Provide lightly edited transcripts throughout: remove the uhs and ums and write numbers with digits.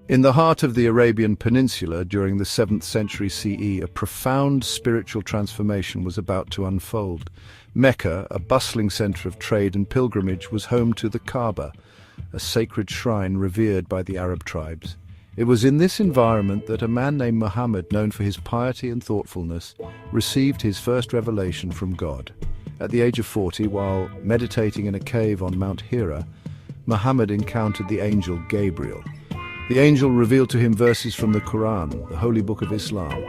In the heart of the Arabian Peninsula during the 7th century CE, a profound spiritual transformation was about to unfold. Mecca, a bustling center of trade and pilgrimage, was home to the Kaaba, a sacred shrine revered by the Arab tribes. It was in this environment that a man named Muhammad, known for his piety and thoughtfulness, received his first revelation from God. At the age of 40, while meditating in a cave on Mount Hira, Muhammad encountered the angel Gabriel. The angel revealed to him verses from the Quran, the holy book of Islam.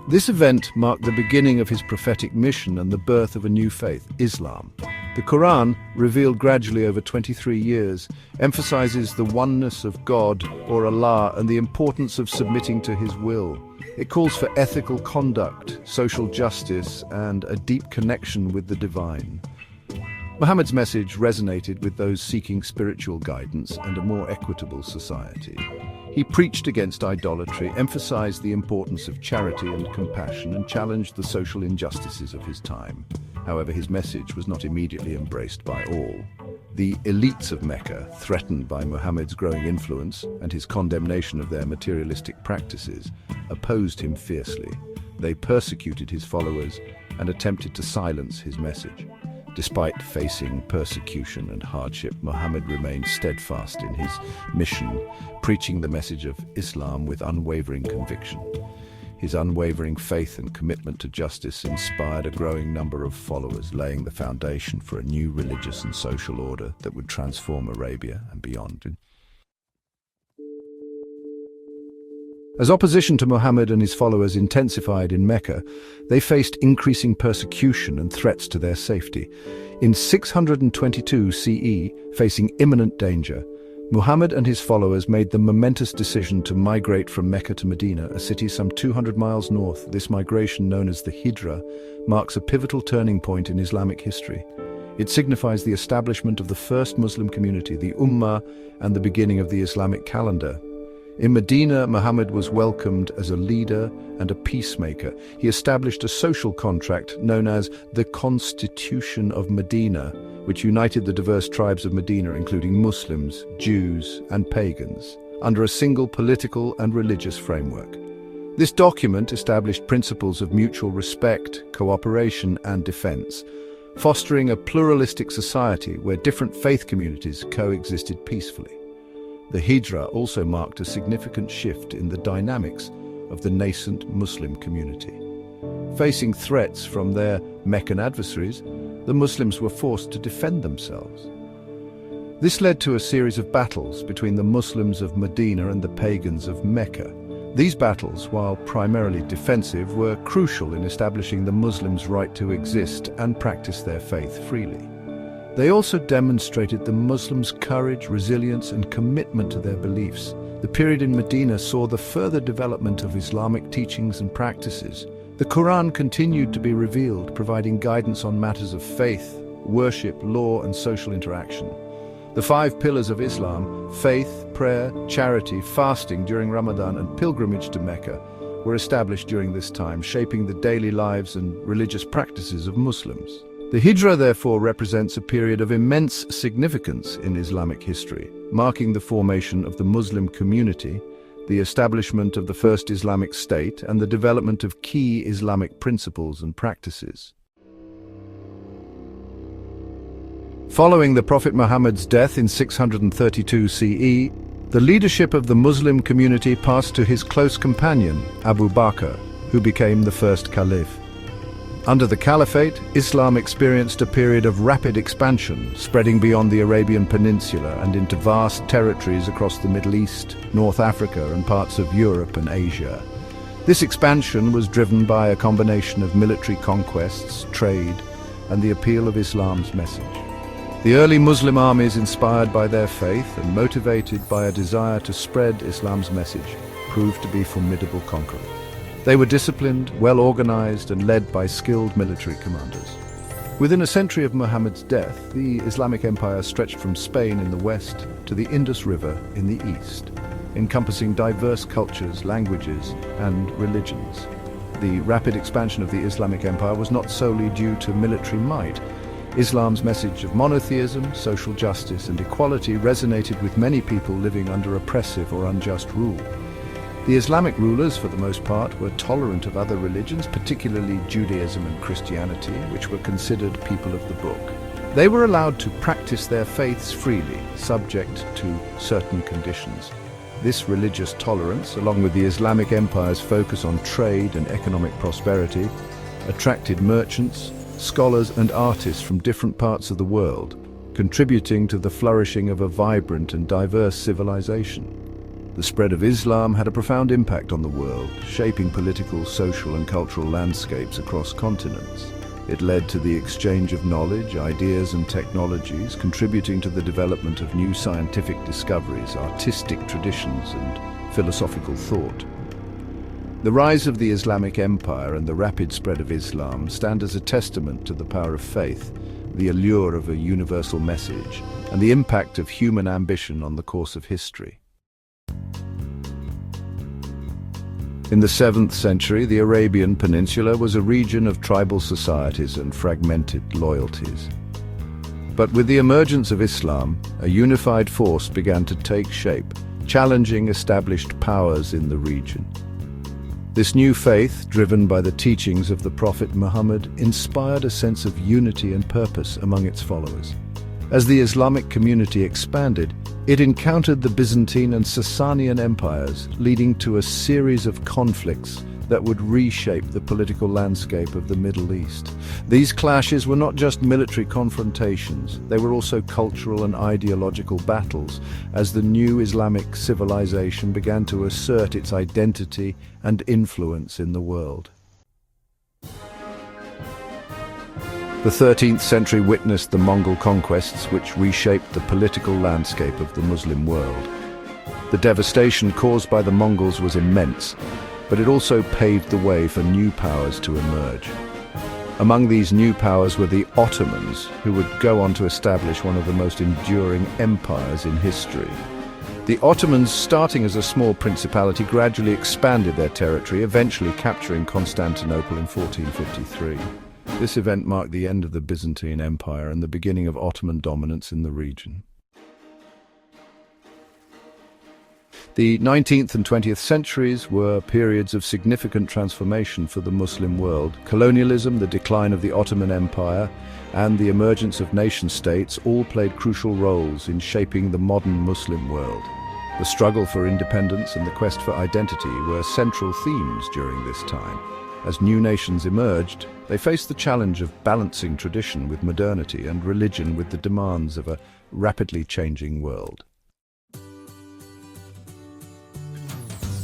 This event marked the beginning of his prophetic mission and the birth of a new faith, Islam. The Quran, revealed gradually over 23 years, emphasizes the oneness of God, or Allah, and the importance of submitting to His will. It calls for ethical conduct, social justice, and a deep connection with the divine. Muhammad's message resonated with those seeking spiritual guidance and a more equitable society. He preached against idolatry, emphasized the importance of charity and compassion, and challenged the social injustices of his time. However, his message was not immediately embraced by all. The elites of Mecca, threatened by Muhammad's growing influence and his condemnation of their materialistic practices, opposed him fiercely. They persecuted his followers and attempted to silence his message. Despite facing persecution and hardship, Muhammad remained steadfast in his mission, preaching the message of Islam with unwavering conviction. His unwavering faith and commitment to justice inspired a growing number of followers, laying the foundation for a new religious and social order that would transform Arabia and beyond. As opposition to Muhammad and his followers intensified in Mecca, they faced increasing persecution and threats to their safety. In 622 CE, facing imminent danger, Muhammad and his followers made the momentous decision to migrate from Mecca to Medina, a city some 200 miles north. This migration, known as the Hijra, marks a pivotal turning point in Islamic history. It signifies the establishment of the first Muslim community, the Ummah, and the beginning of the Islamic calendar. In Medina, Muhammad was welcomed as a leader and a peacemaker. He established a social contract known as the Constitution of Medina, which united the diverse tribes of Medina, including Muslims, Jews, and pagans, under a single political and religious framework. This document established principles of mutual respect, cooperation, and defense, fostering a pluralistic society where different faith communities coexisted peacefully. The Hijra also marked a significant shift in the dynamics of the nascent Muslim community. Facing threats from their Meccan adversaries, the Muslims were forced to defend themselves. This led to a series of battles between the Muslims of Medina and the pagans of Mecca. These battles, while primarily defensive, were crucial in establishing the Muslims' right to exist and practice their faith freely. They also demonstrated the Muslims' courage, resilience, and commitment to their beliefs. The period in Medina saw the further development of Islamic teachings and practices. The Quran continued to be revealed, providing guidance on matters of faith, worship, law, and social interaction. The 5 pillars of Islam, faith, prayer, charity, fasting during Ramadan, and pilgrimage to Mecca, were established during this time, shaping the daily lives and religious practices of Muslims. The Hijra therefore represents a period of immense significance in Islamic history, marking the formation of the Muslim community, the establishment of the first Islamic state, and the development of key Islamic principles and practices. Following the Prophet Muhammad's death in 632 CE, the leadership of the Muslim community passed to his close companion, Abu Bakr, who became the first caliph. Under the Caliphate, Islam experienced a period of rapid expansion, spreading beyond the Arabian Peninsula and into vast territories across the Middle East, North Africa, and parts of Europe and Asia. This expansion was driven by a combination of military conquests, trade, and the appeal of Islam's message. The early Muslim armies, inspired by their faith and motivated by a desire to spread Islam's message, proved to be formidable conquerors. They were disciplined, well-organized, and led by skilled military commanders. Within a century of Muhammad's death, the Islamic Empire stretched from Spain in the west to the Indus River in the east, encompassing diverse cultures, languages, and religions. The rapid expansion of the Islamic Empire was not solely due to military might. Islam's message of monotheism, social justice, and equality resonated with many people living under oppressive or unjust rule. The Islamic rulers, for the most part, were tolerant of other religions, particularly Judaism and Christianity, which were considered people of the book. They were allowed to practice their faiths freely, subject to certain conditions. This religious tolerance, along with the Islamic Empire's focus on trade and economic prosperity, attracted merchants, scholars and artists from different parts of the world, contributing to the flourishing of a vibrant and diverse civilization. The spread of Islam had a profound impact on the world, shaping political, social and cultural landscapes across continents. It led to the exchange of knowledge, ideas and technologies, contributing to the development of new scientific discoveries, artistic traditions and philosophical thought. The rise of the Islamic Empire and the rapid spread of Islam stand as a testament to the power of faith, the allure of a universal message, and the impact of human ambition on the course of history. In the 7th century, the Arabian Peninsula was a region of tribal societies and fragmented loyalties. But with the emergence of Islam, a unified force began to take shape, challenging established powers in the region. This new faith, driven by the teachings of the Prophet Muhammad, inspired a sense of unity and purpose among its followers. As the Islamic community expanded, it encountered the Byzantine and Sasanian empires, leading to a series of conflicts that would reshape the political landscape of the Middle East. These clashes were not just military confrontations, they were also cultural and ideological battles, as the new Islamic civilization began to assert its identity and influence in the world. The 13th century witnessed the Mongol conquests, which reshaped the political landscape of the Muslim world. The devastation caused by the Mongols was immense, but it also paved the way for new powers to emerge. Among these new powers were the Ottomans, who would go on to establish one of the most enduring empires in history. The Ottomans, starting as a small principality, gradually expanded their territory, eventually capturing Constantinople in 1453. This event marked the end of the Byzantine Empire and the beginning of Ottoman dominance in the region. The 19th and 20th centuries were periods of significant transformation for the Muslim world. Colonialism, the decline of the Ottoman Empire, and the emergence of nation-states all played crucial roles in shaping the modern Muslim world. The struggle for independence and the quest for identity were central themes during this time. As new nations emerged, they faced the challenge of balancing tradition with modernity and religion with the demands of a rapidly changing world.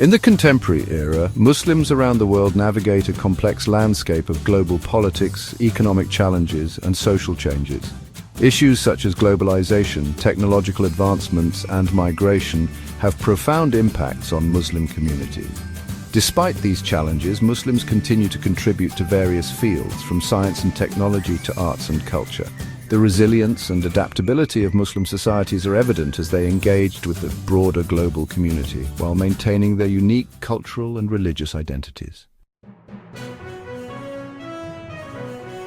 In the contemporary era, Muslims around the world navigate a complex landscape of global politics, economic challenges, and social changes. Issues such as globalization, technological advancements, and migration have profound impacts on Muslim communities. Despite these challenges, Muslims continue to contribute to various fields, from science and technology to arts and culture. The resilience and adaptability of Muslim societies are evident as they engaged with the broader global community, while maintaining their unique cultural and religious identities.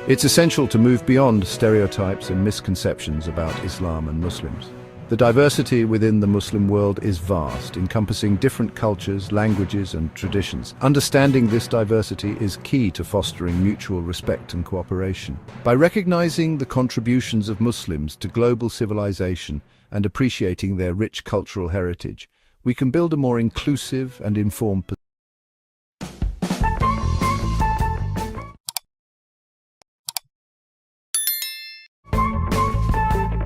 It's essential to move beyond stereotypes and misconceptions about Islam and Muslims. The diversity within the Muslim world is vast, encompassing different cultures, languages, and traditions. Understanding this diversity is key to fostering mutual respect and cooperation. By recognizing the contributions of Muslims to global civilization and appreciating their rich cultural heritage, we can build a more inclusive and informed